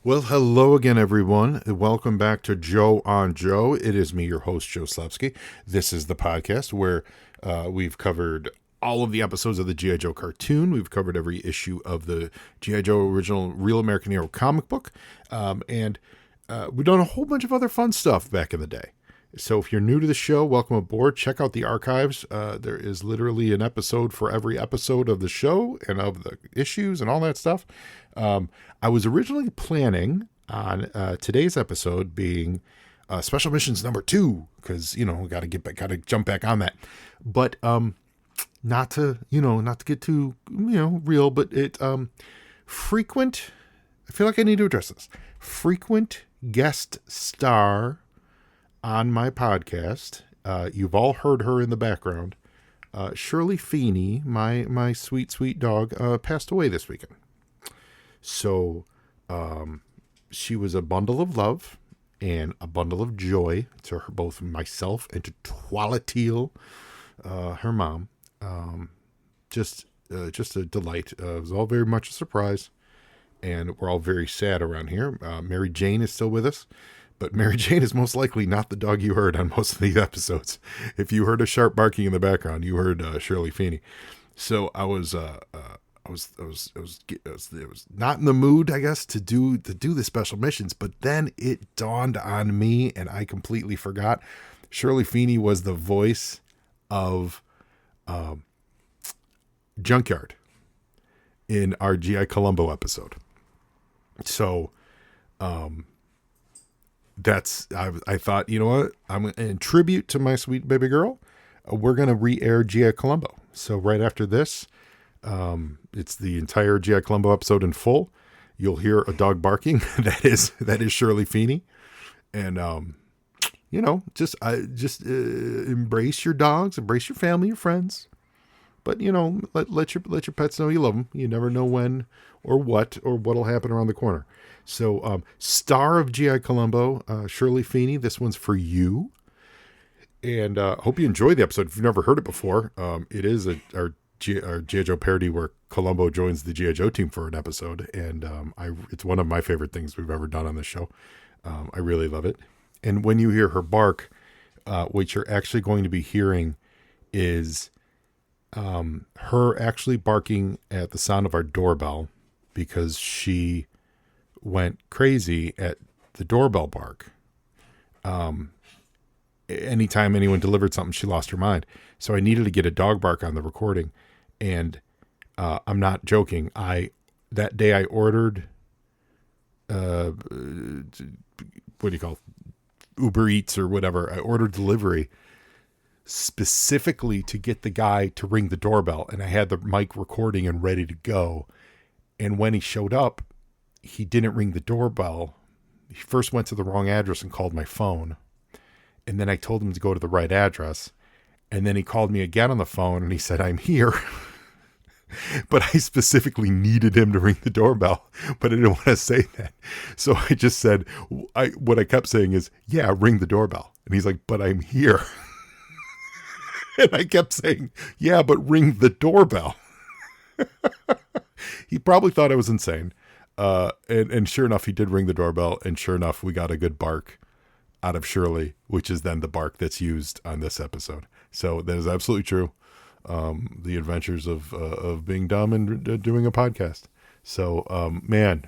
Well, hello again, everyone. Welcome back to Joe on Joe. It is me, your host, Joe Slepski. This is the podcast where we've covered all of the episodes of the G.I. Joe cartoon. We've covered every issue of the G.I. Joe original Real American Hero comic book. And we've done a whole bunch of other fun stuff back in the day. So if you're new to the show, welcome aboard. Check out the archives. There is literally an episode for every episode of the show and of the issues and all that stuff. I was originally planning on today's episode being Special Missions number 2, because, we got to jump back on that. But not to get too, real, but it frequent, I feel like I need to address this. Frequent guest star on my podcast. You've all heard her in the background. Shirley Feeney, my sweet, sweet dog, passed away this weekend. So she was a bundle of love and a bundle of joy to her, both myself and to Twala Teal, her mom. Just a delight. It was all very much a surprise, and we're all very sad around here. Mary Jane is still with us, but Mary Jane is most likely not the dog you heard on most of these episodes. If you heard a sharp barking in the background, you heard Shirley Feeney. So I was not in the mood, I guess, to do the special missions, but then it dawned on me and I completely forgot. Shirley Feeney was the voice of Junkyard in our G.I. Columbo episode. So I thought, you know what? I'm in tribute to my sweet baby girl. We're going to re-air G.I. Columbo. So right after this, it's the entire G.I. Columbo episode in full. You'll hear a dog barking. That is Shirley Feeney. And, just embrace your dogs, embrace your family, your friends. But, let your pets know you love them. You never know when or what'll happen around the corner. So, star of G.I. Columbo, Shirley Feeney, this one's for you. And hope you enjoy the episode. If you've never heard it before, it is our G.I. Joe parody where Columbo joins the G.I. Joe team for an episode. And it's one of my favorite things we've ever done on this show. I really love it. And when you hear her bark, what you're actually going to be hearing is her actually barking at the sound of our doorbell, because she went crazy at the doorbell bark. Anytime anyone delivered something, she lost her mind. So I needed to get a dog bark on the recording. And I'm not joking. That day I ordered, what do you call it? Uber Eats or whatever. I ordered delivery specifically to get the guy to ring the doorbell. And I had the mic recording and ready to go. And when he showed up, he didn't ring the doorbell. He first went to the wrong address and called my phone. And then I told him to go to the right address. And then he called me again on the phone and he said, "I'm here." But I specifically needed him to ring the doorbell, but I didn't want to say that. So I just said, what I kept saying is, "Yeah, ring the doorbell." And he's like, "But I'm here." And I kept saying, "Yeah, but ring the doorbell." He probably thought I was insane. And sure enough, he did ring the doorbell. And sure enough, we got a good bark out of Shirley, which is then the bark that's used on this episode. So that is absolutely true. The adventures of being dumb and doing a podcast. So,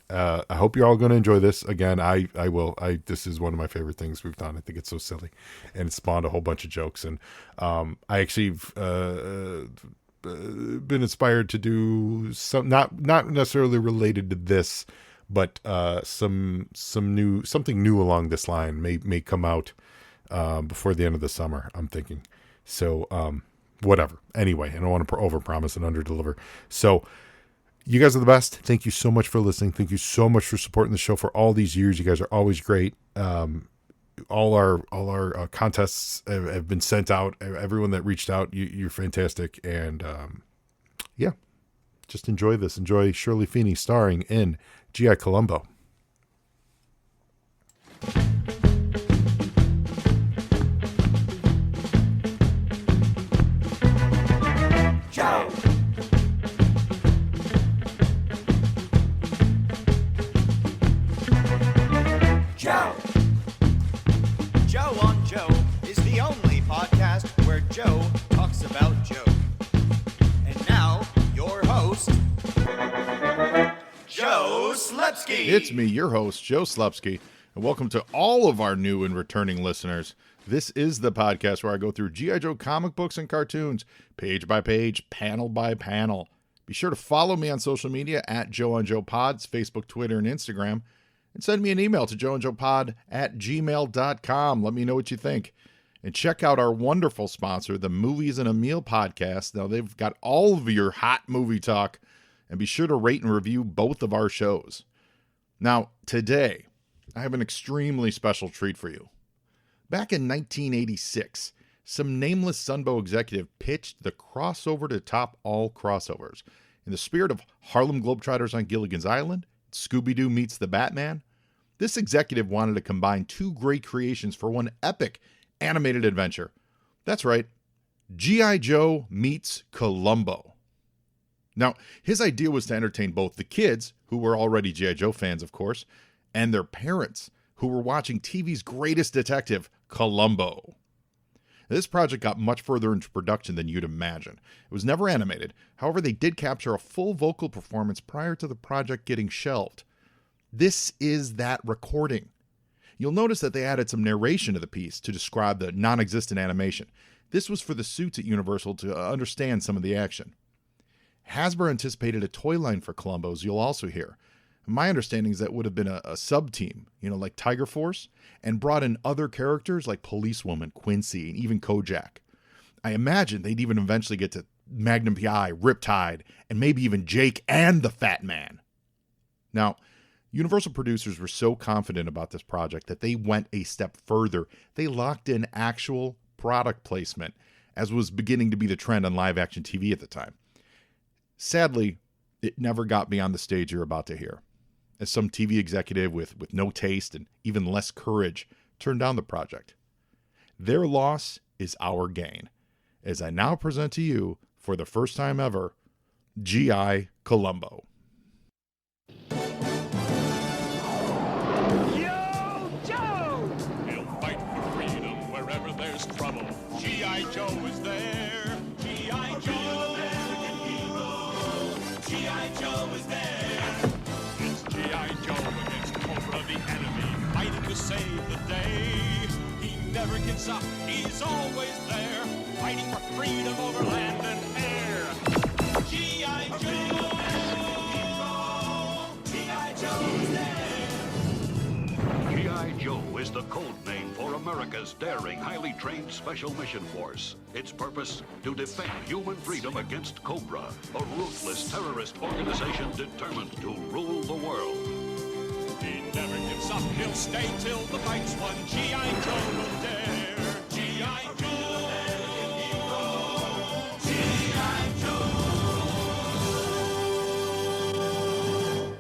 I hope you're all going to enjoy this. Again, I will. This is one of my favorite things we've done. I think it's so silly, and it spawned a whole bunch of jokes. And I actually been inspired to do some not necessarily related to this, but something new along this line may come out before the end of the summer, I'm thinking. So whatever. Anyway, I don't want to overpromise and underdeliver. So you guys are the best. Thank you so much for listening. Thank you so much for supporting the show for all these years. You guys are always great. All our contests have been sent out. Everyone that reached out, you're fantastic. And just enjoy this. Enjoy Shirley Feeney starring in G.I. Columbo. Joe. Slepski! It's me, your host, Joe Slepski, and welcome to all of our new and returning listeners. This is the podcast where I go through G.I. Joe comic books and cartoons, page by page, panel by panel. Be sure to follow me on social media at Joe on Joe Pods, Facebook, Twitter, and Instagram, and send me an email to joeandjoepod@gmail.com. Let me know what you think. And check out our wonderful sponsor, the Movies and a Meal podcast. Now, they've got all of your hot movie talk, and be sure to rate and review both of our shows. Now, today, I have an extremely special treat for you. Back in 1986, some nameless Sunbow executive pitched the crossover to top all crossovers. In the spirit of Harlem Globetrotters on Gilligan's Island, Scooby-Doo meets the Batman, this executive wanted to combine two great creations for one epic animated adventure. That's right, G.I. Joe meets Columbo. Now, his idea was to entertain both the kids, who were already G.I. Joe fans, of course, and their parents, who were watching TV's greatest detective, Columbo. This project got much further into production than you'd imagine. It was never animated. However, they did capture a full vocal performance prior to the project getting shelved. This is that recording. You'll notice that they added some narration to the piece to describe the non-existent animation. This was for the suits at Universal to understand some of the action. Hasbro anticipated a toy line for Columbo, as you'll also hear. My understanding is that would have been a sub-team, like Tiger Force, and brought in other characters like Policewoman, Quincy, and even Kojak. I imagine they'd even eventually get to Magnum P.I., Riptide, and maybe even Jake and the Fat Man. Now, Universal producers were so confident about this project that they went a step further. They locked in actual product placement, as was beginning to be the trend on live-action TV at the time. Sadly, it never got beyond the stage you're about to hear, as some TV executive with no taste and even less courage turned down the project. Their loss is our gain, as I now present to you, for the first time ever, G.I. Columbo. Yo, Joe! He'll fight for freedom wherever there's trouble. G.I. Joe is there. G.I. Joe, American hero. G.I. Joe is there. It's G.I. Joe against Cobra the enemy, fighting to save the day. He never gives up, he's always there, fighting for freedom over land and air. G.I. Joe, American hero. G.I. Joe is there. G.I. Joe is the code name for America's daring, highly trained Special Mission Force. Its purpose, to defend human freedom against Cobra, a ruthless terrorist organization determined to rule the world. He never gives up, he'll stay till the fight's won. G.I. Joe will dare. G.I. Joe, American hero. G.I. Joe.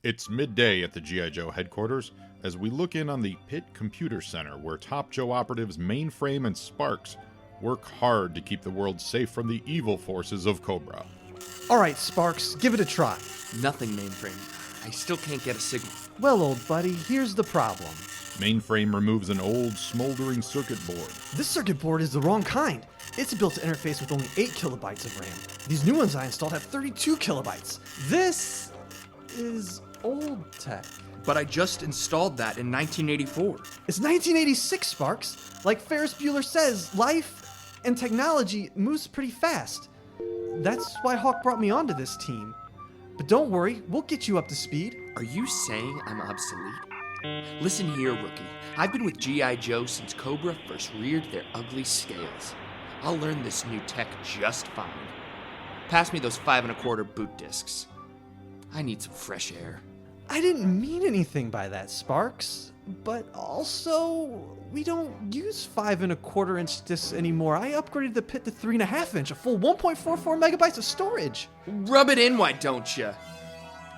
It's midday at the G.I. Joe headquarters as we look in on the Pit Computer Center, where Top Joe operatives Mainframe and Sparks work hard to keep the world safe from the evil forces of Cobra. All right, Sparks, give it a try. Nothing, Mainframe. I still can't get a signal. Well, old buddy, here's the problem. Mainframe removes an old, smoldering circuit board. This circuit board is the wrong kind. It's built to interface with only 8 kilobytes of RAM. These new ones I installed have 32 kilobytes. This is old tech. But I just installed that in 1984. It's 1986, Sparks. Like Ferris Bueller says, life and technology moves pretty fast. That's why Hawk brought me onto this team. But don't worry, we'll get you up to speed. Are you saying I'm obsolete? Listen here, rookie. I've been with G.I. Joe since Cobra first reared their ugly scales. I'll learn this new tech just fine. Pass me those 5 1/4 boot discs. I need some fresh air. I didn't mean anything by that, Sparks. But also, we don't use 5 1/4 inch discs anymore. I upgraded the Pit to 3.5 inch, a full 1.44 megabytes of storage. Rub it in, why don't you?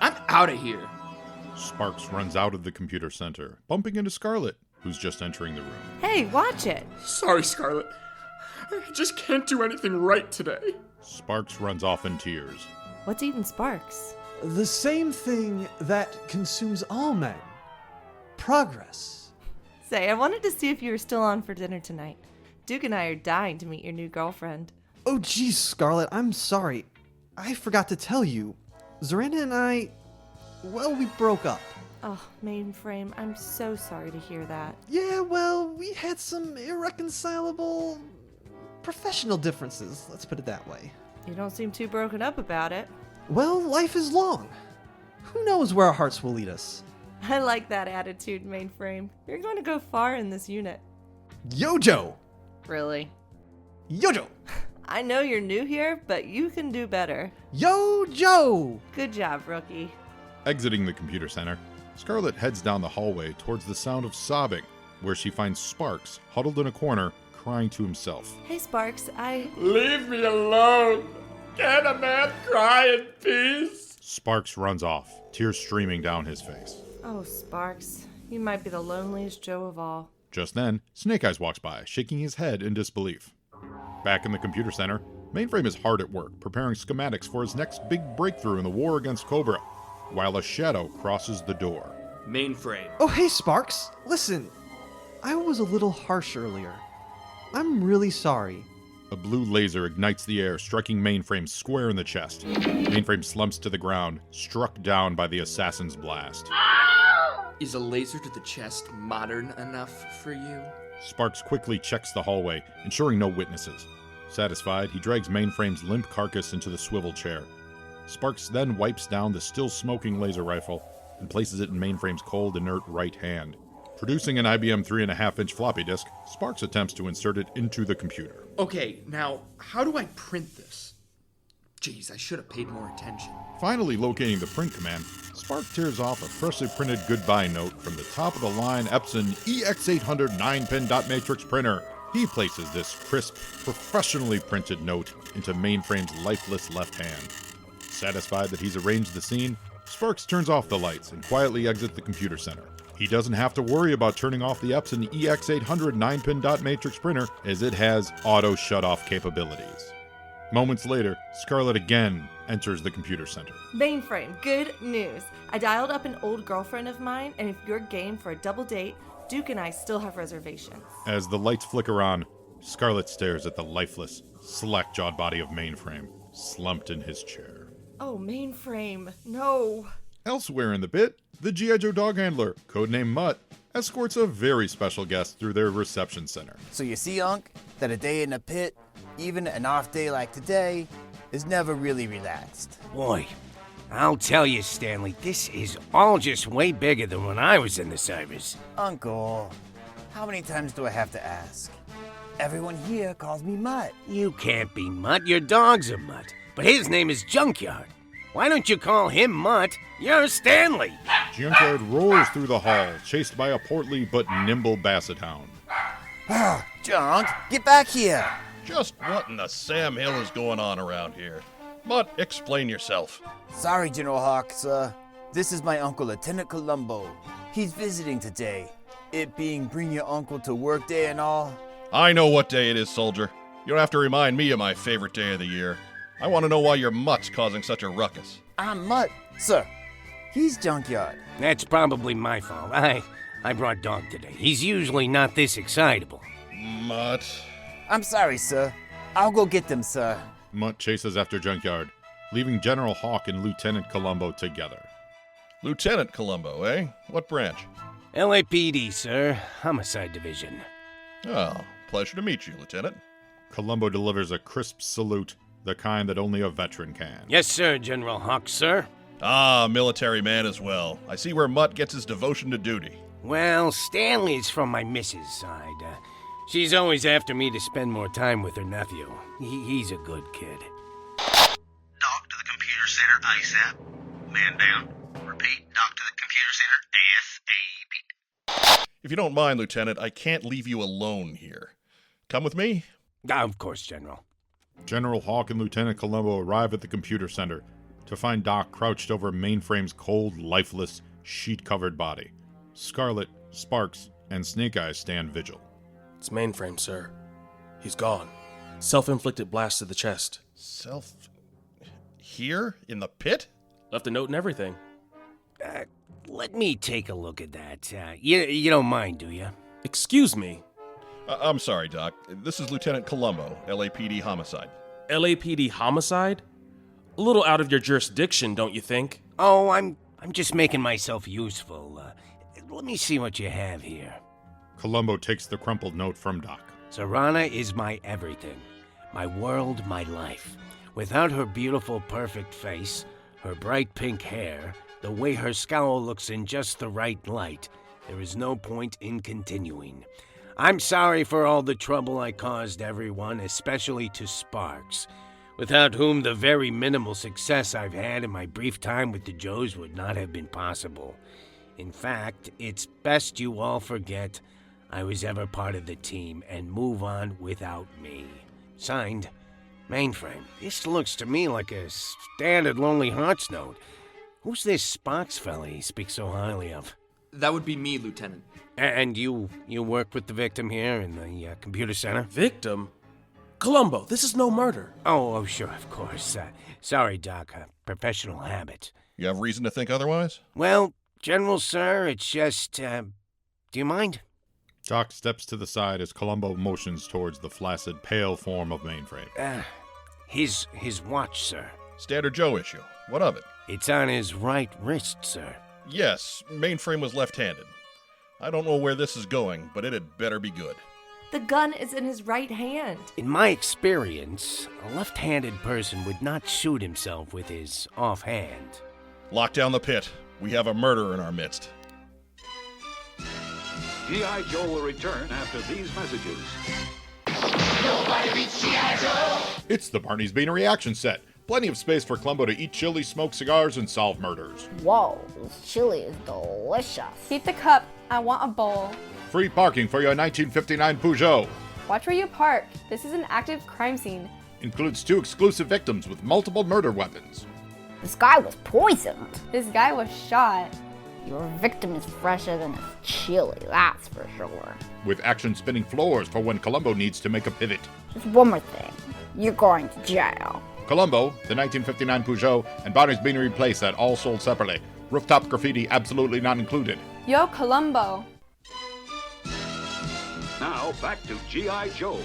I'm out of here. Sparks runs out of the computer center, bumping into Scarlet, who's just entering the room. Hey, watch it. Sorry, Scarlet. I just can't do anything right today. Sparks runs off in tears. What's eating Sparks? The same thing that consumes all men. Progress. Say, I wanted to see if you were still on for dinner tonight. Duke and I are dying to meet your new girlfriend. Oh geez, Scarlet, I'm sorry. I forgot to tell you. Zorana and I, well, we broke up. Oh, Mainframe, I'm so sorry to hear that. Yeah, well, we had some irreconcilable professional differences, let's put it that way. You don't seem too broken up about it. Well, life is long. Who knows where our hearts will lead us? I like that attitude, Mainframe. You're going to go far in this unit. Yojo! Really? Yojo! I know you're new here, but you can do better. Yojo! Good job, rookie. Exiting the computer center, Scarlet heads down the hallway towards the sound of sobbing, where she finds Sparks huddled in a corner, crying to himself. Hey, Sparks, Leave me alone. Can a man cry in peace? Sparks runs off, tears streaming down his face. Oh, Sparks, you might be the loneliest Joe of all. Just then, Snake Eyes walks by, shaking his head in disbelief. Back in the computer center, Mainframe is hard at work, preparing schematics for his next big breakthrough in the war against Cobra, while a shadow crosses the door. Mainframe. Oh, hey, Sparks. Listen, I was a little harsh earlier. I'm really sorry. A blue laser ignites the air, striking Mainframe square in the chest. Mainframe slumps to the ground, struck down by the assassin's blast. Is a laser to the chest modern enough for you? Sparks quickly checks the hallway, ensuring no witnesses. Satisfied, he drags Mainframe's limp carcass into the swivel chair. Sparks then wipes down the still smoking laser rifle and places it in Mainframe's cold, inert right hand. Producing an IBM 3.5-inch floppy disk, Sparks attempts to insert it into the computer. Okay, now, how do I print this? Jeez, I should have paid more attention. Finally locating the print command, Spark tears off a freshly printed goodbye note from the top-of-the-line Epson EX800 9-pin dot matrix printer. He places this crisp, professionally printed note into Mainframe's lifeless left hand. Satisfied that he's arranged the scene, Sparks turns off the lights and quietly exits the computer center. He doesn't have to worry about turning off the Epson EX800 9-pin dot matrix printer, as it has auto shut-off capabilities. Moments later, Scarlet again enters the computer center. Mainframe, good news. I dialed up an old girlfriend of mine, and if you're game for a double date, Duke and I still have reservations. As the lights flicker on, Scarlet stares at the lifeless, slack-jawed body of Mainframe, slumped in his chair. Oh, Mainframe, no. Elsewhere in the pit, the G.I. Joe dog handler, codenamed Mutt, escorts a very special guest through their reception center. So you see, Unc, that a day in the pit, even an off day like today, is never really relaxed. Boy, I'll tell you, Stanley, this is all just way bigger than when I was in the service. Uncle, how many times do I have to ask? Everyone here calls me Mutt. You can't be Mutt, your dog's a Mutt. But his name is Junkyard. Why don't you call him Mutt? You're Stanley. Junkyard rolls through the hall, chased by a portly but nimble basset hound. Junk, get back here! Just what in the Sam Hill is going on around here? Mutt, explain yourself. Sorry, General Hawk, sir. This is my uncle, Lieutenant Columbo. He's visiting today. It being bring your uncle to work day and all. I know what day it is, soldier. You don't have to remind me of my favorite day of the year. I want to know why your Mutt's causing such a ruckus. I'm Mutt, sir. He's Junkyard. That's probably my fault. I brought Dog today. He's usually not this excitable. Mutt. I'm sorry, sir. I'll go get them, sir. Mutt chases after Junkyard, leaving General Hawk and Lieutenant Columbo together. Lieutenant Columbo, eh? What branch? LAPD, sir. Homicide Division. Oh, pleasure to meet you, Lieutenant. Columbo delivers a crisp salute, the kind that only a veteran can. Yes, sir, General Hawk, sir. Ah, military man as well. I see where Mutt gets his devotion to duty. Well, Stanley's from my missus' side. She's always after me to spend more time with her nephew. He's a good kid. Dock to the computer center ASAP. Man down. Repeat, dock to the computer center ASAP. If you don't mind, Lieutenant, I can't leave you alone here. Come with me? Of course, General. General Hawk and Lieutenant Columbo arrive at the computer center to find Doc crouched over Mainframe's cold, lifeless, sheet-covered body. Scarlet, Sparks, and Snake Eyes stand vigil. It's Mainframe, sir. He's gone. Self-inflicted blast to the chest. Here? In the pit? Left a note and everything. Let me take a look at that. You don't mind, do you? Excuse me. I'm sorry, Doc. This is Lieutenant Columbo, LAPD Homicide. LAPD Homicide? A little out of your jurisdiction, don't you think? Oh, I'm I'm just making myself useful. Let me see what you have here. Columbo takes the crumpled note from Doc. Serana is my everything. My world, my life. Without her beautiful, perfect face, her bright pink hair, the way her scowl looks in just the right light, there is no point in continuing. I'm sorry for all the trouble I caused everyone, especially to Sparks, without whom the very minimal success I've had in my brief time with the Joes would not have been possible. In fact, it's best you all forget I was ever part of the team and move on without me. Signed, Mainframe. This looks to me like a standard Lonely Hearts note. Who's this Sparks fella he speaks so highly of? That would be me, Lieutenant. And you work with the victim here in the computer center? Victim? Columbo, this is no murder. Oh, sure, of course. Sorry, Doc, professional habit. You have reason to think otherwise? Well, General, sir, it's just, do you mind? Doc steps to the side as Columbo motions towards the flaccid, pale form of Mainframe. His watch, sir. Standard Joe issue. What of it? It's on his right wrist, sir. Yes, Mainframe was left-handed. I don't know where this is going, but it had better be good. The gun is in his right hand. In my experience, a left-handed person would not shoot himself with his offhand. Lock down the pit. We have a murderer in our midst. G.I. Joe will return after these messages. Nobody beats G.I. Joe! It's the Barney's Beanery action set. Plenty of space for Columbo to eat chili, smoke cigars, and solve murders. Whoa, this chili is delicious. Keep the cup. I want a bowl. Free parking for your 1959 Peugeot. Watch where you park. This is an active crime scene. Includes 2 exclusive victims with multiple murder weapons. This guy was poisoned. This guy was shot. Your victim is fresher than his chili, that's for sure. With action spinning floors for when Columbo needs to make a pivot. Just one more thing. You're going to jail. Columbo, the 1959 Peugeot, and Barney's Beanery playset all sold separately. Rooftop graffiti absolutely not included. Yo, Columbo. Now, back to G.I. Joe.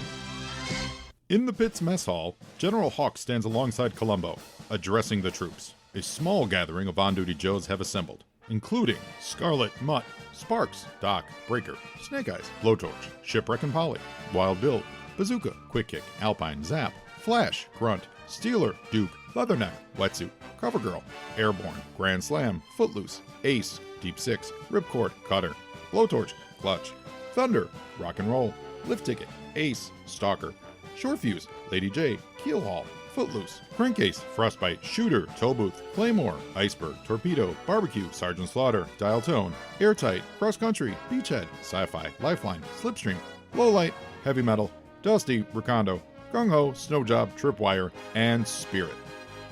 In the pit's mess hall, General Hawk stands alongside Columbo, addressing the troops. A small gathering of on-duty Joes have assembled, including Scarlet, Mutt, Sparks, Doc, Breaker, Snake Eyes, Blowtorch, Shipwreck and Polly, Wild Bill, Bazooka, Quick Kick, Alpine, Zap, Flash, Grunt, Steeler, Duke, Leatherneck, Wetsuit, Covergirl, Airborne, Grand Slam, Footloose, Ace, Deep Six, Ripcord, Cutter, Blowtorch, Clutch, Thunder, Rock and Roll, Lift Ticket, Ace, Stalker, Shorefuse, Lady J, Keelhaul, Footloose, Crankcase, Frostbite, Shooter, Tollbooth, Claymore, Iceberg, Torpedo, Barbecue, Sergeant Slaughter, Dial Tone, Airtight, Cross Country, Beachhead, Sci-Fi, Lifeline, Slipstream, Lowlight, Heavy Metal, Dusty, Ricondo, Gung Ho, Snowjob, Tripwire, and Spirit.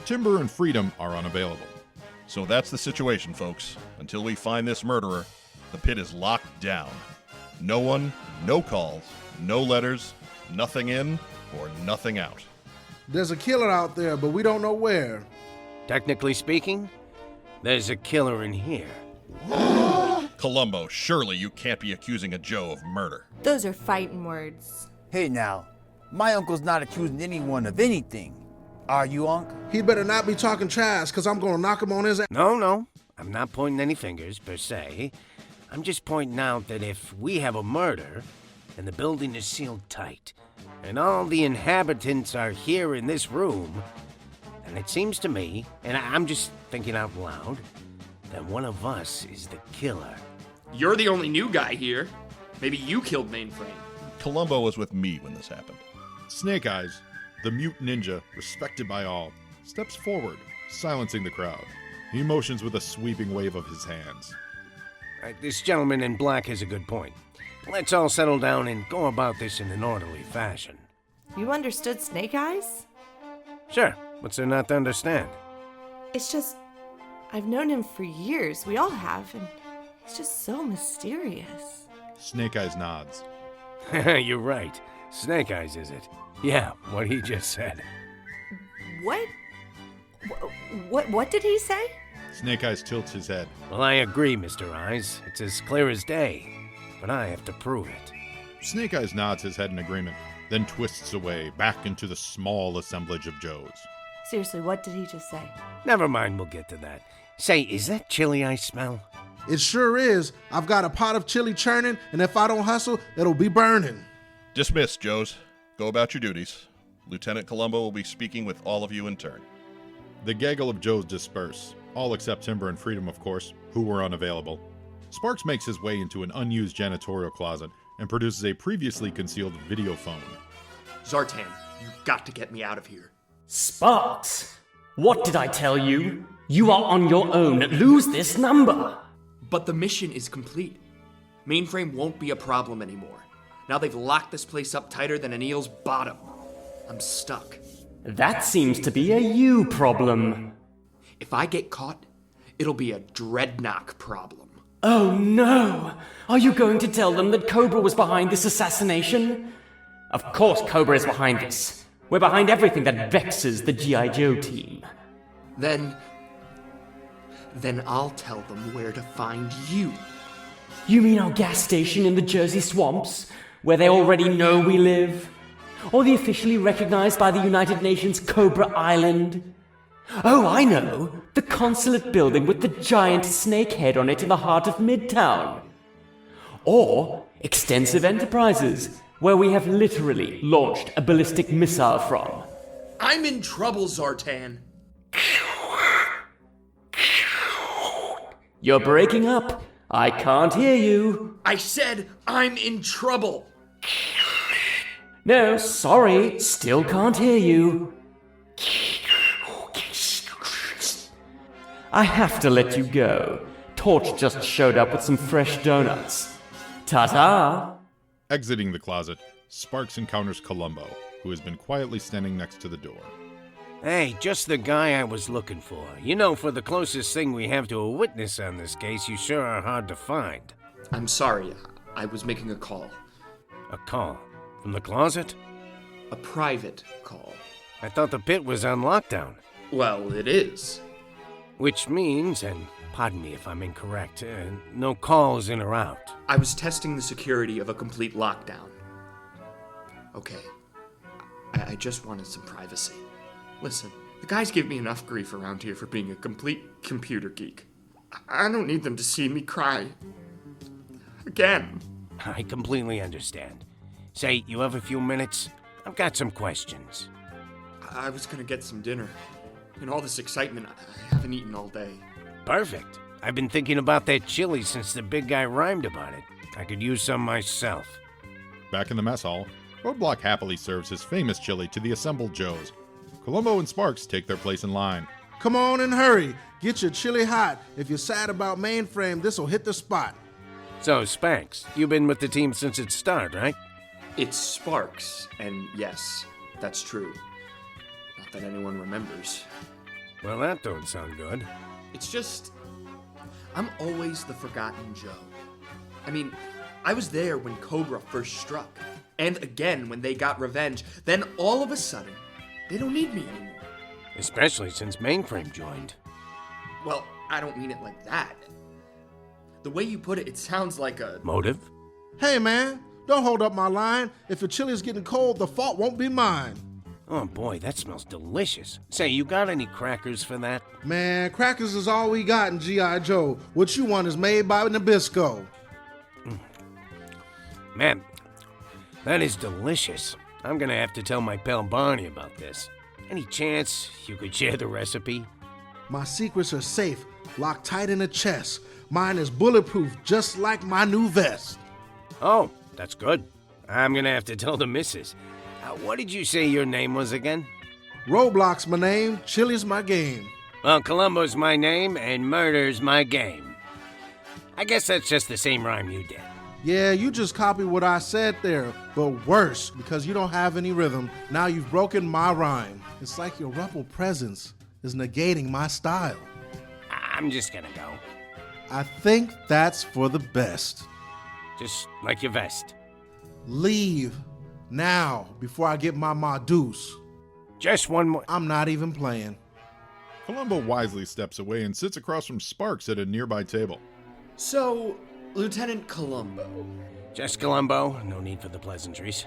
Timber and Freedom are unavailable. So that's the situation, folks. Until we find this murderer, the pit is locked down. No one, no calls, no letters, nothing in or nothing out. There's a killer out there, but we don't know where. Technically speaking, there's a killer in here. Columbo, surely you can't be accusing a Joe of murder. Those are fighting words. Hey now, my uncle's not accusing anyone of anything. Are you, Unc? He better not be talking trash, because I'm going to knock him on his ass. No, I'm not pointing any fingers, per se. I'm just pointing out that if we have a murder, and the building is sealed tight, and all the inhabitants are here in this room, then it seems to me, and I'm just thinking out loud, that one of us is the killer. You're the only new guy here. Maybe you killed Mainframe. Columbo was with me when this happened. Snake Eyes, the mute ninja, respected by all, steps forward, silencing the crowd. He motions with a sweeping wave of his hands. This gentleman in black has a good point. Let's all settle down and go about this in an orderly fashion. You understood Snake Eyes? Sure. What's there not to understand? It's just, I've known him for years. We all have, and he's just so mysterious. Snake Eyes nods. You're right. Snake Eyes, is it? Yeah, what he just said. What? What did he say? Snake Eyes tilts his head. Well, I agree, Mr. Eyes. It's as clear as day. But I have to prove it. Snake Eyes nods his head in agreement, then twists away back into the small assemblage of Joes. Seriously, what did he just say? Never mind, we'll get to that. Say, is that chili I smell? It sure is. I've got a pot of chili churning, and if I don't hustle, it'll be burning. Dismissed, Joes. Go about your duties. Lieutenant Columbo will be speaking with all of you in turn. The gaggle of Joes disperse, all except Timber and Freedom, of course, who were unavailable. Sparks makes his way into an unused janitorial closet and produces a previously concealed video phone. Zartan, you've got to get me out of here. Sparks! What did I tell you? You are on your own. Lose this number. But the mission is complete. Mainframe won't be a problem anymore. Now they've locked this place up tighter than an eel's bottom. I'm stuck. That seems to be a you problem. If I get caught, it'll be a dreadnought problem. Oh no! Are you going to tell them that Cobra was behind this assassination? Of course Cobra is behind this. We're behind everything that vexes the G.I. Joe team. Then I'll tell them where to find you. You mean our gas station in the Jersey swamps, where they already know we live? Or the officially recognized by the United Nations Cobra Island? Oh, I know! The consulate building with the giant snake head on it in the heart of Midtown. Or Extensive Enterprises, where we have literally launched a ballistic missile from. I'm in trouble, Zartan. You're breaking up. I can't hear you. I said I'm in trouble. No, sorry, still can't hear you. I have to let you go. Torch just showed up with some fresh donuts. Ta-ta! Exiting the closet, Sparks encounters Columbo, who has been quietly standing next to the door. Hey, just the guy I was looking for. You know, for the closest thing we have to a witness on this case, you sure are hard to find. I'm sorry, I was making a call. A call? From the closet? A private call. I thought the pit was on lockdown. Well, it is. Which means, and pardon me if I'm incorrect, no calls in or out. I was testing the security of a complete lockdown. Okay. I just wanted some privacy. Listen, the guys give me enough grief around here for being a complete computer geek. I don't need them to see me cry. Again. I completely understand. Say, you have a few minutes? I've got some questions. I was gonna get some dinner. In all this excitement, I haven't eaten all day. Perfect. I've been thinking about that chili since the big guy rhymed about it. I could use some myself. Back in the mess hall, Roadblock happily serves his famous chili to the assembled Joes. Columbo and Sparks take their place in line. Come on and hurry. Get your chili hot. If you're sad about Mainframe, this'll hit the spot. So, Spanks, you've been with the team since its start, right? It's Sparks, and yes, that's true. Not that anyone remembers. Well, that don't sound good. It's just, I'm always the forgotten Joe. I mean, I was there when Cobra first struck, and again when they got revenge. Then all of a sudden, they don't need me anymore. Especially since Mainframe joined. Well, I don't mean it like that. The way you put it, it sounds like a... Motive? Hey, man, don't hold up my line. If your chili's getting cold, the fault won't be mine. Oh boy, that smells delicious. Say, you got any crackers for that? Man, crackers is all we got in G.I. Joe. What you want is made by Nabisco. Man, that is delicious. I'm gonna have to tell my pal Barney about this. Any chance you could share the recipe? My secrets are safe, locked tight in a chest. Mine is bulletproof, just like my new vest. Oh, that's good. I'm gonna have to tell the missus. What did you say your name was again? Roblox's my name, Chili's my game. Well, Columbo's my name, and murder's my game. I guess that's just the same rhyme you did. Yeah, you just copied what I said there, but worse, because you don't have any rhythm. Now you've broken my rhyme. It's like your ruffled presence is negating my style. I'm just gonna go. I think that's for the best. Just like your vest. Leave. Now, before I get my deuce. Just one more. I'm not even playing. Columbo wisely steps away and sits across from Sparks at a nearby table. So, Lieutenant Columbo. Just Columbo. No need for the pleasantries.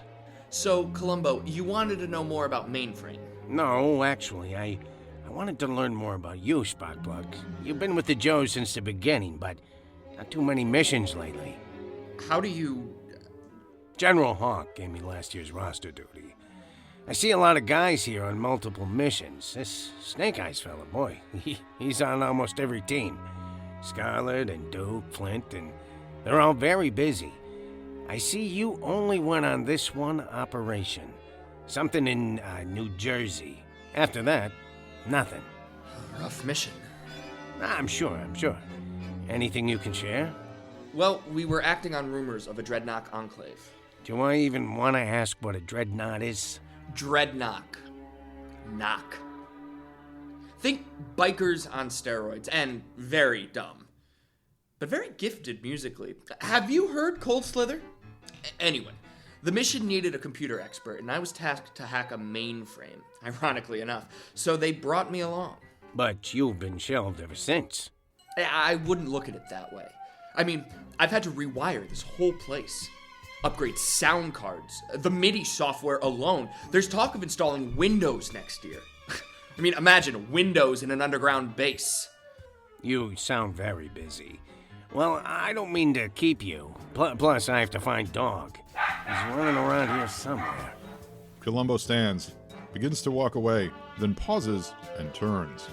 So, Columbo, you wanted to know more about Mainframe? No, actually, I I wanted to learn more about you, Sparkplug. You've been with the Joes since the beginning, but not too many missions lately. How do you... General Hawk gave me last year's roster duty. I see a lot of guys here on multiple missions. This Snake Eyes fella, boy, he's on almost every team. Scarlet and Duke, Flint, and they're all very busy. I see you only went on this one operation. Something in New Jersey. After that, nothing. Rough mission. I'm sure. Anything you can share? Well, we were acting on rumors of a Dreadnought enclave. Do I even want to ask what a Dreadnought is? Dreadnought. Knock. Think bikers on steroids, and very dumb. But very gifted musically. Have you heard Cold Slither? Anyway, the mission needed a computer expert, and I was tasked to hack a mainframe, ironically enough, so they brought me along. But you've been shelved ever since. I wouldn't look at it that way. I mean, I've had to rewire this whole place. Upgrade sound cards, the MIDI software alone. There's talk of installing Windows next year. I mean, imagine Windows in an underground base. You sound very busy. Well, I don't mean to keep you. Plus, I have to find Dog. He's running around here somewhere. Columbo stands, begins to walk away, then pauses and turns.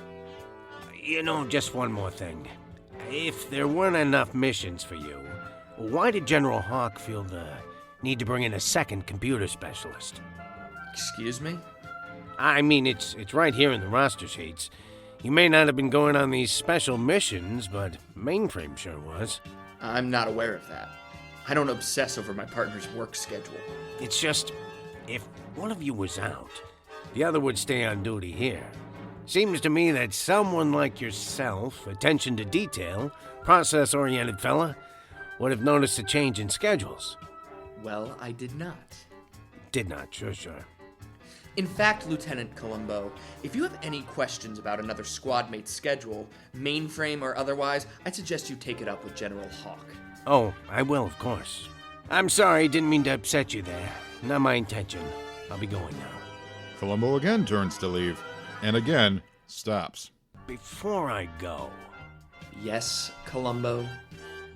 You know, just one more thing. If there weren't enough missions for you, why did General Hawk feel the need to bring in a second computer specialist? Excuse me? I mean, it's right here in the roster sheets. You may not have been going on these special missions, but Mainframe sure was. I'm not aware of that. I don't obsess over my partner's work schedule. It's just, if one of you was out, the other would stay on duty here. Seems to me that someone like yourself, attention to detail, process-oriented fella, would have noticed a change in schedules. Well, I did not. Did not, sure. In fact, Lieutenant Columbo, if you have any questions about another squad mate's schedule, mainframe or otherwise, I'd suggest you take it up with General Hawk. Oh, I will, of course. I'm sorry, didn't mean to upset you there. Not my intention. I'll be going now. Columbo again turns to leave, and again stops. Before I go... Yes, Columbo?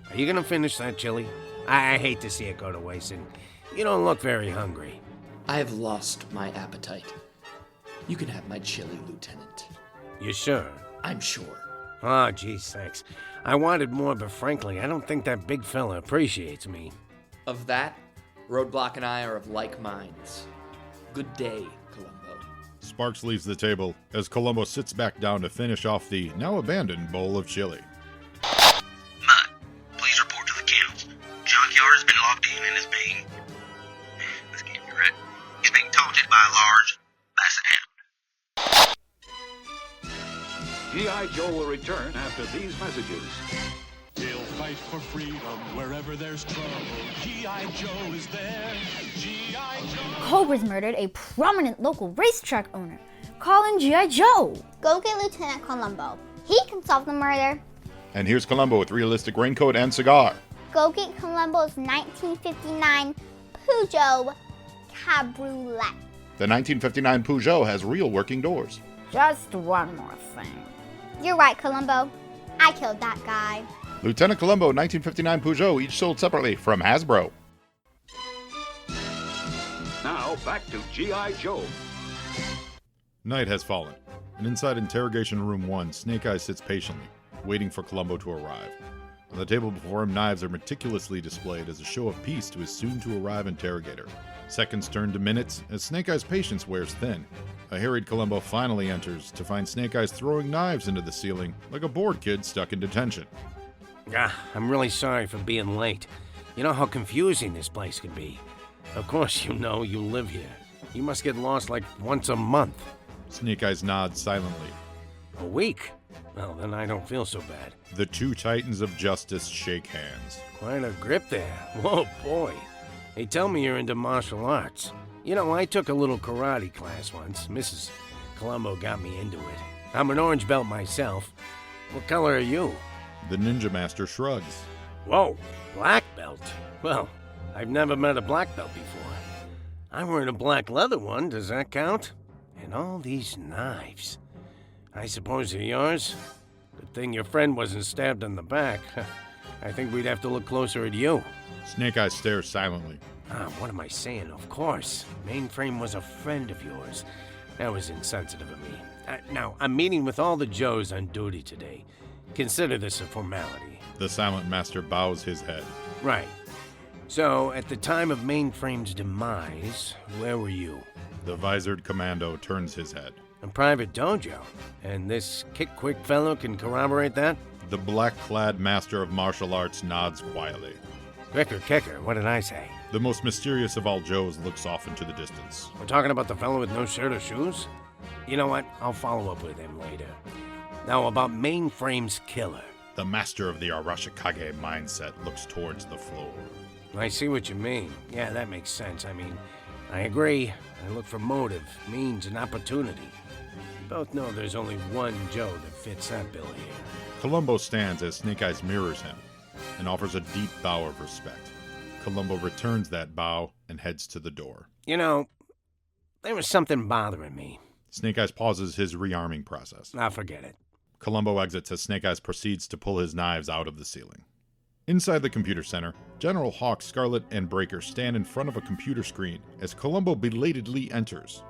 Are you gonna finish that chili? I hate to see it go to waste, and you don't look very hungry. I have lost my appetite. You can have my chili, Lieutenant. You sure? I'm sure. Oh, geez, thanks. I wanted more, but frankly, I don't think that big fella appreciates me. Of that, Roadblock and I are of like minds. Good day, Columbo. Sparks leaves the table as Columbo sits back down to finish off the now abandoned bowl of chili. Mutt, please report to the kennels. Junkyard has been locked in and is being... This can't be right. He's being taunted by a large basset hound. G.I. Joe will return after these messages. He'll fight for freedom wherever there's trouble. G.I. Joe is there. G.I. Joe. Cobra's murdered a prominent local racetrack owner. Call in G.I. Joe. Go get Lieutenant Columbo. He can solve the murder. And here's Columbo with realistic raincoat and cigar. Go get Columbo's 1959 Peugeot Cabriolet. The 1959 Peugeot has real working doors. Just one more thing. You're right, Columbo. I killed that guy. Lieutenant Columbo 1959 Peugeot, each sold separately from Hasbro. Now, back to G.I. Joe. Night has fallen, and inside Interrogation Room 1, Snake Eyes sits patiently, waiting for Columbo to arrive. On the table before him, knives are meticulously displayed as a show of peace to his soon-to-arrive interrogator. Seconds turn to minutes as Snake Eyes' patience wears thin. A harried Columbo finally enters to find Snake Eyes throwing knives into the ceiling like a bored kid stuck in detention. I'm really sorry for being late. You know how confusing this place can be. Of course you know you live here. You must get lost like once a month. Snake Eyes nods silently. A week? Well, then I don't feel so bad. The two titans of justice shake hands. Quite a grip there. Whoa, boy. They tell me you're into martial arts. You know, I took a little karate class once. Mrs. Columbo got me into it. I'm an orange belt myself. What color are you? The Ninja Master shrugs. Whoa, black belt? Well, I've never met a black belt before. I'm wearing a black leather one, does that count? And all these knives. I suppose they're yours. Good thing your friend wasn't stabbed in the back. I think we'd have to look closer at you. Snake Eyes stares silently. What am I saying? Of course. Mainframe was a friend of yours. That was insensitive of me. Now, I'm meeting with all the Joes on duty today. Consider this a formality. The Silent Master bows his head. Right. So, at the time of Mainframe's demise, where were you? The visored commando turns his head. A private dojo. And this kick-quick fellow can corroborate that? The black-clad master of martial arts nods quietly. Quicker, kicker, what did I say? The most mysterious of all Joes looks off into the distance. We're talking about the fellow with no shirt or shoes? You know what? I'll follow up with him later. Now, about Mainframe's killer. The master of the Arashikage mindset looks towards the floor. I see what you mean. Yeah, that makes sense. I mean, I agree. I look for motive, means, and opportunity. We both know there's only one Joe that fits that bill here. Columbo stands as Snake Eyes mirrors him and offers a deep bow of respect. Columbo returns that bow and heads to the door. You know, there was something bothering me. Snake Eyes pauses his rearming process. Forget it. Columbo exits as Snake Eyes proceeds to pull his knives out of the ceiling. Inside the computer center, General Hawk, Scarlet, and Breaker stand in front of a computer screen as Columbo belatedly enters.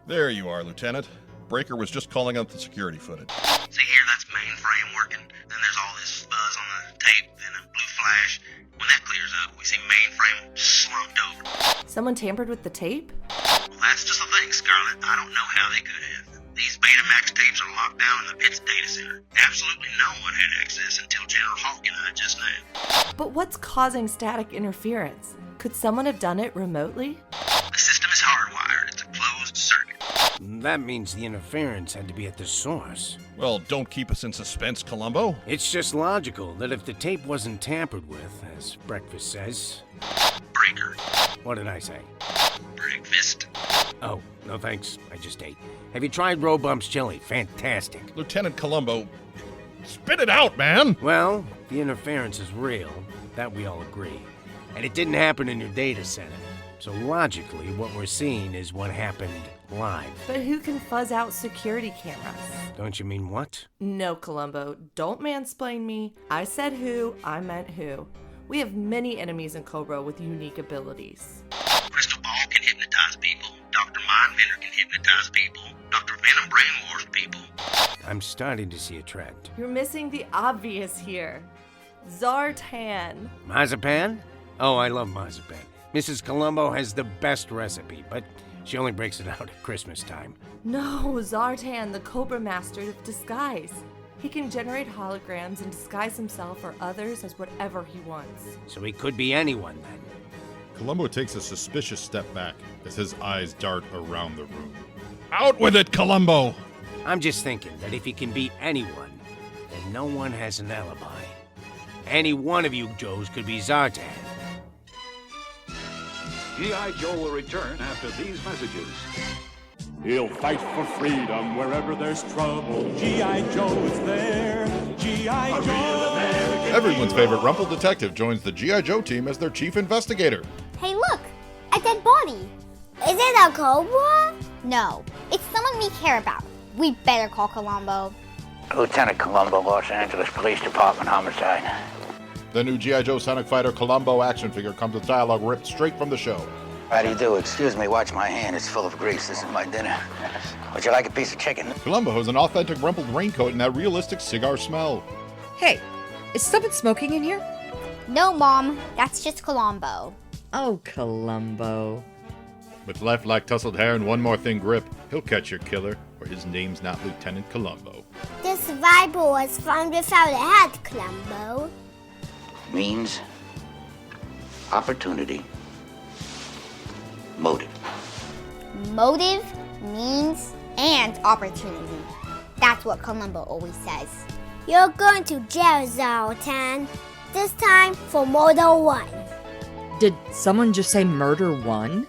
There you are, Lieutenant. Breaker was just calling up the security footage. See here, that's Mainframe working. Then there's all this fuzz on the tape, then a blue flash. When that clears up, we see Mainframe slumped over. Someone tampered with the tape? Well, that's just the thing, Scarlet. I don't know how they could have. These Betamax tapes are locked down in the Pitts data center. Absolutely no one had access until General Hawk and I just now. But what's causing static interference? Could someone have done it remotely? The system is hardwired. It's a closed circuit. That means the interference had to be at the source. Well, don't keep us in suspense, Columbo. It's just logical that if the tape wasn't tampered with, as Breakfast says... Breaker. What did I say? Breakfast. Oh, no thanks. I just ate. Have you tried Robump's chili? Fantastic. Lieutenant Columbo, spit it out, man! Well, the interference is real. That we all agree. And it didn't happen in your data center. So logically, what we're seeing is what happened live. But who can fuzz out security cameras? Don't you mean what? No, Columbo, don't mansplain me. I said who, I meant who. We have many enemies in Cobra with unique abilities. Crystal Ball can hypnotize people. Dr. Mindbender can hypnotize people. Dr. Venom brainwashed people. I'm starting to see a trend. You're missing the obvious here. Zartan. Marzipan? Oh, I love marzipan. Mrs. Columbo has the best recipe, but she only breaks it out at Christmas time. No, Zartan, the Cobra Master of Disguise. He can generate holograms and disguise himself or others as whatever he wants. So he could be anyone, then. Columbo takes a suspicious step back as his eyes dart around the room. Out with it, Columbo! I'm just thinking that if he can be anyone, then no one has an alibi. Any one of you Joes could be Zartan. G.I. Joe will return after these messages. He'll fight for freedom wherever there's trouble. G.I. Joe is there. G.I. Joe. Everyone's favorite Rumple detective joins the G.I. Joe team as their chief investigator. Hey, look! A dead body! Is it a cobra? No, it's someone we care about. We better call Columbo. Lieutenant Columbo, Los Angeles Police Department, homicide. The new G.I. Joe Sonic Fighter Columbo action figure comes with dialogue ripped straight from the show. How do you do? Excuse me, watch my hand. It's full of grease. This is my dinner. Would you like a piece of chicken? Columbo has an authentic rumpled raincoat and that realistic cigar smell. Hey, is someone smoking in here? No, Mom. That's just Columbo. Oh, Columbo. With left like tousled hair and one more thin grip, he'll catch your killer, or his name's not Lieutenant Columbo. The survivor was found without a hat, Columbo. Means, opportunity, motive. Motive, means, and opportunity. That's what Columbo always says. You're going to jail, Zartan. This time for Murder 1. Did someone just say Murder 1?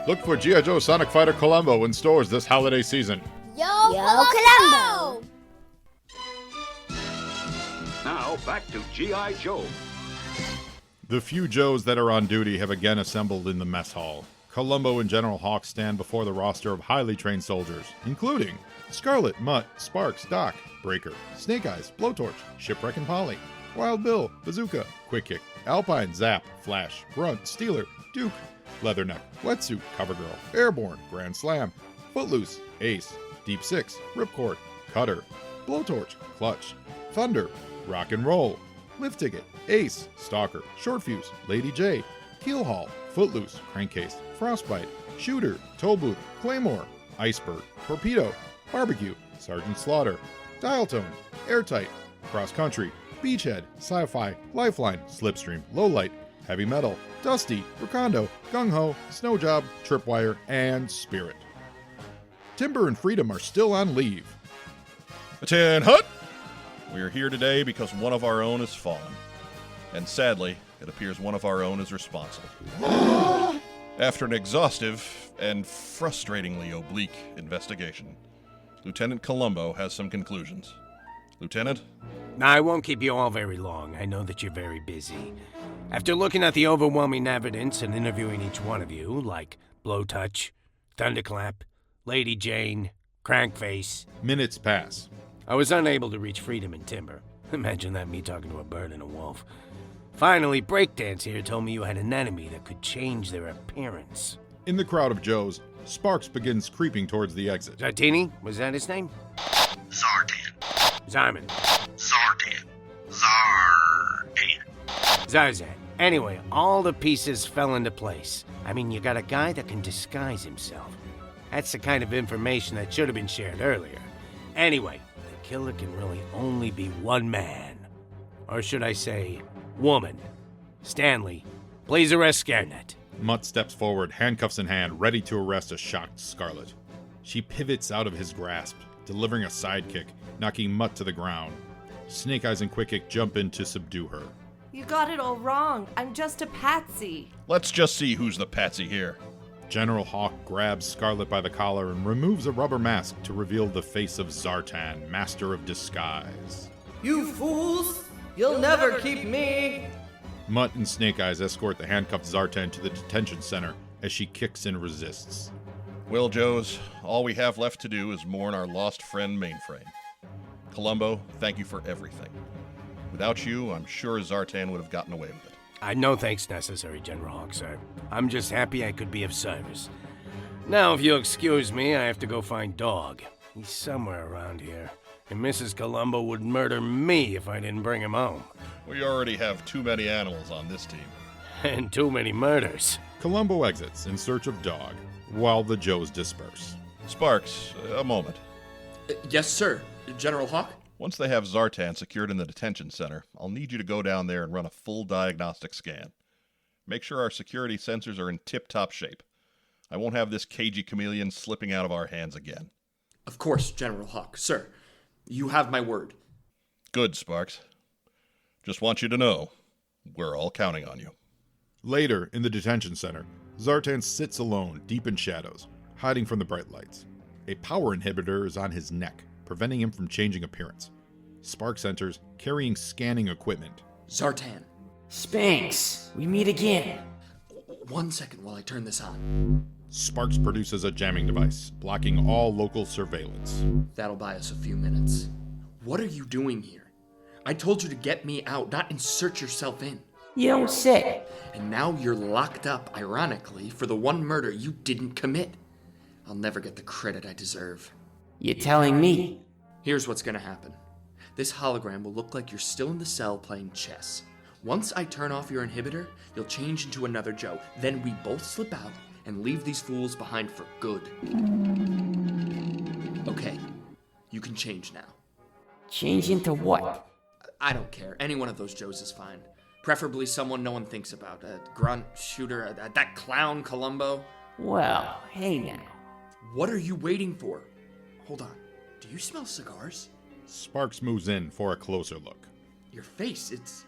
Look for G.I. Joe Sonic Fighter Columbo in stores this holiday season. Yo Columbo! Now, back to G.I. Joe. The few Joes that are on duty have again assembled in the mess hall. Columbo and General Hawk stand before the roster of highly trained soldiers, including Scarlet, Mutt, Sparks, Doc, Breaker, Snake Eyes, Blowtorch, Shipwreck and Polly, Wild Bill, Bazooka, Quick Kick, Alpine, Zap, Flash, Grunt, Steeler, Duke, Leatherneck, Wetsuit, Covergirl, Airborne, Grand Slam, Footloose, Ace, Deep Six, Ripcord, Cutter, Blowtorch, Clutch, Thunder, Rock and Roll, Lift Ticket, Ace, Stalker, Short Fuse, Lady J, Keelhaul, Footloose, Crankcase, Frostbite, Shooter, Tollbooth, Claymore, Iceberg, Torpedo, Barbecue, Sergeant Slaughter, Dial Tone, Airtight, Cross Country, Beachhead, Sci-Fi, Lifeline, Slipstream, Lowlight, Heavy Metal, Dusty, Recondo, Gung Ho, Snowjob, Tripwire, and Spirit. Timber and Freedom are still on leave. Attend hut! We are here today because one of our own has fallen. And sadly, it appears one of our own is responsible. After an exhaustive and frustratingly oblique investigation, Lieutenant Columbo has some conclusions. Lieutenant? I won't keep you all very long. I know that you're very busy. After looking at the overwhelming evidence and interviewing each one of you, like Blowtouch, Thunderclap, Lady Jane, Crankface. Minutes pass. I was unable to reach Freedom and Timber. Imagine that, me talking to a bird and a wolf. Finally, Breakdance here told me you had an enemy that could change their appearance. In the crowd of Joes, Sparks begins creeping towards the exit. Zartini? Was that his name? Zartan. Zarman. Zartan. Zarzan. Anyway, all the pieces fell into place. I mean, you got a guy that can disguise himself. That's the kind of information that should have been shared earlier. Anyway, the killer can really only be one man. Or should I say, woman. Stanley, please arrest Scarenet. Mutt steps forward, handcuffs in hand, ready to arrest a shocked Scarlet. She pivots out of his grasp, delivering a sidekick, knocking Mutt to the ground. Snake Eyes and Quick Kick jump in to subdue her. You got it all wrong. I'm just a patsy. Let's just see who's the patsy here. General Hawk grabs Scarlet by the collar and removes a rubber mask to reveal the face of Zartan, Master of Disguise. You fools! You'll never keep me! Mutt and Snake Eyes escort the handcuffed Zartan to the detention center as she kicks and resists. Well, Joes, all we have left to do is mourn our lost friend Mainframe. Columbo, thank you for everything. Without you, I'm sure Zartan would have gotten away with it. No thanks necessary, General Hawk, sir. I'm just happy I could be of service. Now, if you'll excuse me, I have to go find Dog. He's somewhere around here. And Mrs. Columbo would murder me if I didn't bring him home. We already have too many animals on this team. And too many murders. Columbo exits in search of Dog, while the Joes disperse. Sparks, a moment. Yes, sir. General Hawk? Once they have Zartan secured in the detention center, I'll need you to go down there and run a full diagnostic scan. Make sure our security sensors are in tip-top shape. I won't have this cagey chameleon slipping out of our hands again. Of course, General Hawk. Sir, you have my word. Good, Sparks. Just want you to know, we're all counting on you. Later, in the detention center, Zartan sits alone, deep in shadows, hiding from the bright lights. A power inhibitor is on his neck, preventing him from changing appearance. Sparks enters, carrying scanning equipment. Zartan. Spanx, we meet again. 1 second while I turn this on. Sparks produces a jamming device, blocking all local surveillance. That'll buy us a few minutes. What are you doing here? I told you to get me out, not insert yourself in. You don't say. And now you're locked up, ironically, for the one murder you didn't commit. I'll never get the credit I deserve. You're telling me? Here's what's gonna happen. This hologram will look like you're still in the cell playing chess. Once I turn off your inhibitor, you'll change into another Joe. Then we both slip out and leave these fools behind for good. Okay, you can change now. Change into what? I don't care. Any one of those Joes is fine. Preferably someone no one thinks about. Grunt, Shooter, that clown Columbo. Well, hey now. What are you waiting for? Hold on. Do you smell cigars? Sparks moves in for a closer look. Your face, it's...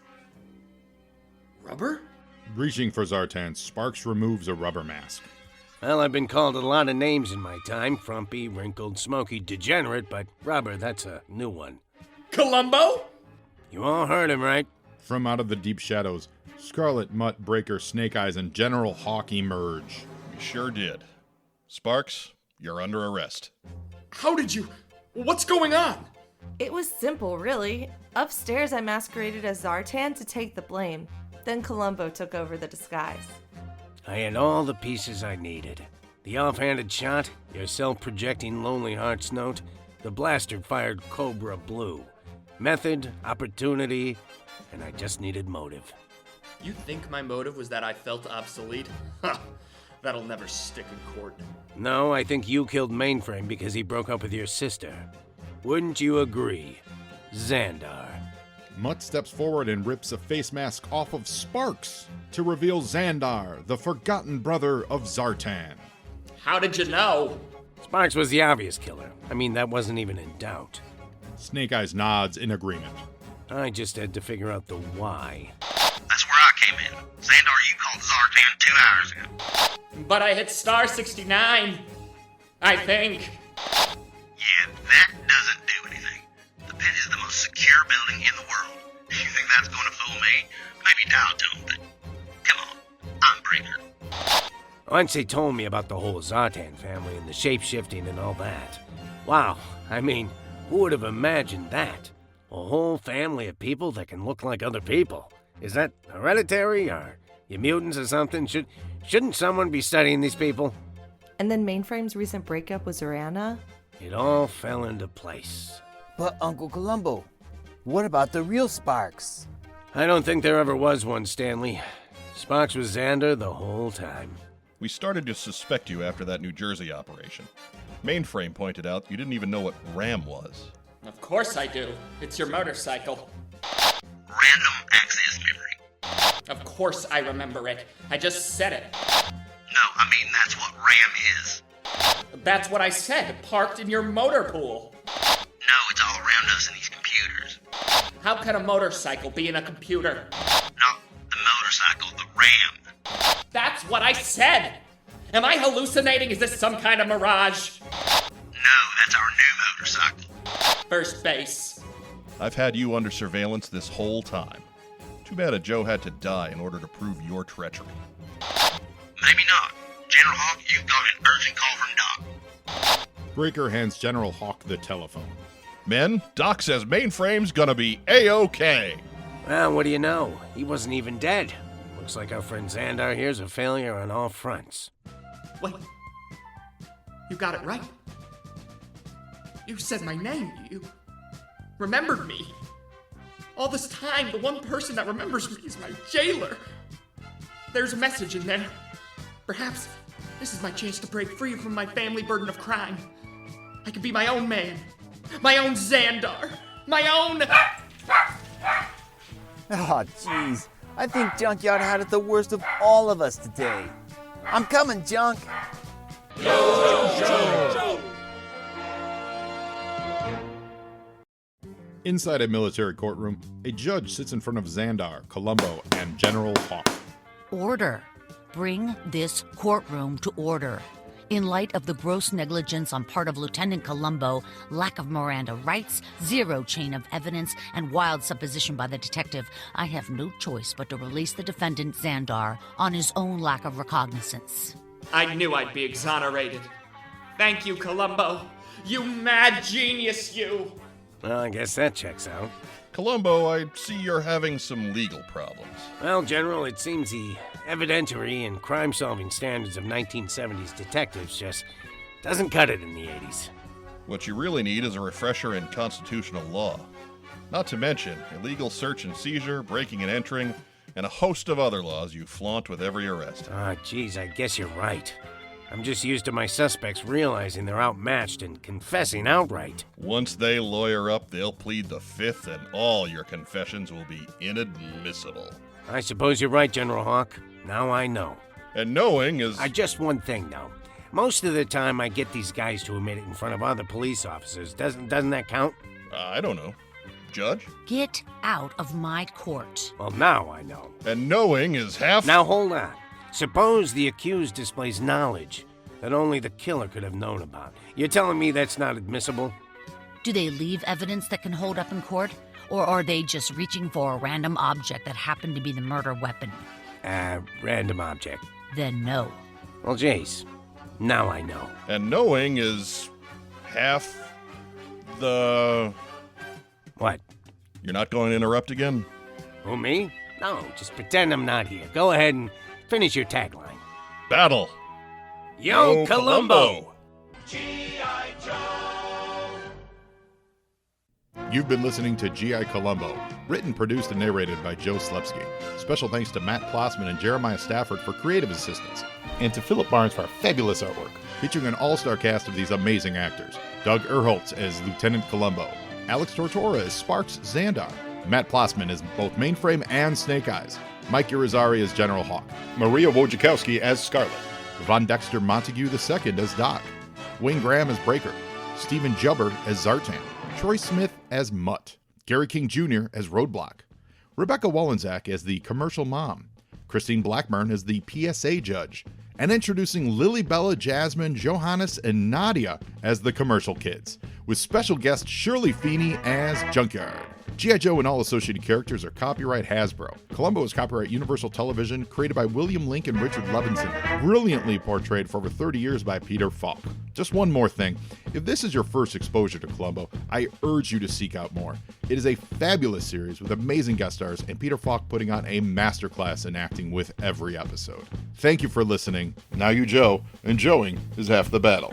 rubber? Reaching for Zartan, Sparks removes a rubber mask. Well, I've been called a lot of names in my time. Frumpy, wrinkled, smoky, degenerate, but rubber, that's a new one. Columbo? You all heard him, right? From out of the deep shadows, Scarlet, Mutt, Breaker, Snake Eyes, and General Hawk emerge. We sure did. Sparks, you're under arrest. How did you? What's going on? It was simple, really. Upstairs, I masqueraded as Zartan to take the blame. Then Columbo took over the disguise. I had all the pieces I needed. The offhanded shot, your self-projecting Lonely Hearts note, the blaster-fired Cobra Blue. Method, opportunity, and I just needed motive. You think my motive was that I felt obsolete? Ha! That'll never stick in court. No, I think you killed Mainframe because he broke up with your sister. Wouldn't you agree, Xandar? Mutt steps forward and rips a face mask off of Sparks to reveal Xandar, the forgotten brother of Zartan. How did you know? Sparks was the obvious killer. I mean, that wasn't even in doubt. Snake Eyes nods in agreement. I just had to figure out the why. That's where I came in. Xandar, you called Zartan 2 hours ago. But I hit star 69. I think. Yeah, that doesn't do anything. The pit is the most secure building in the world. You think that's going to fool me? Maybe dial tone, but come on, I'm Breaker. Once they told me about the whole Zartan family and the shape-shifting and all that. Wow, I mean, who would have imagined that? A whole family of people that can look like other people. Is that hereditary, or you mutants or something? Shouldn't someone be studying these people? And then Mainframe's recent breakup with Zorana? It all fell into place. But Uncle Columbo, what about the real Sparks? I don't think there ever was one, Stanley. Sparks was Xander the whole time. We started to suspect you after that New Jersey operation. Mainframe pointed out you didn't even know what RAM was. Of course I do. It's your motorcycle. Random access memory. Of course I remember it. I just said it. No, I mean that's what RAM is. That's what I said, parked in your motor pool. No, it's all around us in these computers. How can a motorcycle be in a computer? Not the motorcycle, the RAM. That's what I said! Am I hallucinating? Is this some kind of mirage? No, that's our new motorcycle. First base. I've had you under surveillance this whole time. Too bad a Joe had to die in order to prove your treachery. Maybe not. General Hawk, you've got an urgent call from Doc. Breaker hands General Hawk the telephone. Men, Doc says Mainframe's gonna be A-OK. Well, what do you know? He wasn't even dead. Looks like our friend Xandar here's a failure on all fronts. Wait. You got it right. You said my name. You remembered me. All this time, the one person that remembers me is my jailer. There's a message in there. Perhaps this is my chance to break free from my family burden of crime. I can be my own man. My own Xandar. My own... Oh, jeez. I think Junkyard had it the worst of all of us today. I'm coming, Junk. Inside a military courtroom, a judge sits in front of Xandar, Columbo, and General Hawk. Order. Bring this courtroom to order. In light of the gross negligence on part of Lieutenant Columbo, lack of Miranda rights, zero chain of evidence, and wild supposition by the detective, I have no choice but to release the defendant, Xandar, on his own lack of recognizance. I knew I'd be exonerated. Thank you, Columbo. You mad genius, you. Well, I guess that checks out. Columbo, I see you're having some legal problems. Well, General, it seems the evidentiary and crime-solving standards of 1970s detectives just doesn't cut it in the 80s. What you really need is a refresher in constitutional law. Not to mention illegal search and seizure, breaking and entering, and a host of other laws you flaunt with every arrest. Ah, geez, I guess you're right. I'm just used to my suspects realizing they're outmatched and confessing outright. Once they lawyer up, they'll plead the fifth, and all your confessions will be inadmissible. I suppose you're right, General Hawk. Now I know. And knowing is... Just one thing, though. Most of the time I get these guys to admit it in front of other police officers. Doesn't that count? I don't know. Judge? Get out of my court. Well, now I know. And knowing is half... Now hold on. Suppose the accused displays knowledge that only the killer could have known about. You're telling me that's not admissible? Do they leave evidence that can hold up in court? Or are they just reaching for a random object that happened to be the murder weapon? Random object. Then no. Well, jeez. Now I know. And knowing is half the... What? You're not going to interrupt again? Who, me? No, just pretend I'm not here. Go ahead and finish your tagline. Battle! Yo, Columbo! G.I. Joe! You've been listening to G.I. Columbo, written, produced, and narrated by Joe Slepski. Special thanks to Matt Plossman and Jeremiah Stafford for creative assistance, and to Philip Barnes for our fabulous artwork, featuring an all-star cast of these amazing actors. Doug Erholtz as Lieutenant Columbo, Alex Tortora as Sparks Xandar, Matt Plossman as both Mainframe and Snake Eyes, Mike Irizarry as General Hawk, Maria Wojciechowski as Scarlet, Von Dexter Montague II as Doc, Wayne Graham as Breaker, Stephen Jubber as Zartan, Troy Smith as Mutt, Gary King Jr. as Roadblock, Rebecca Wollensack as the Commercial Mom, Christine Blackburn as the PSA Judge, and introducing Lily Bella, Jasmine, Johannes, and Nadia as the Commercial Kids, with special guest Shirley Feeney as Junkyard. G.I. Joe and all associated characters are copyright Hasbro. Columbo is copyright Universal Television, created by William Link and Richard Levinson, brilliantly portrayed for over 30 years by Peter Falk. Just one more thing. If this is your first exposure to Columbo, I urge you to seek out more. It is a fabulous series with amazing guest stars and Peter Falk putting on a masterclass in acting with every episode. Thank you for listening. Now you Joe, and Joeing is half the battle.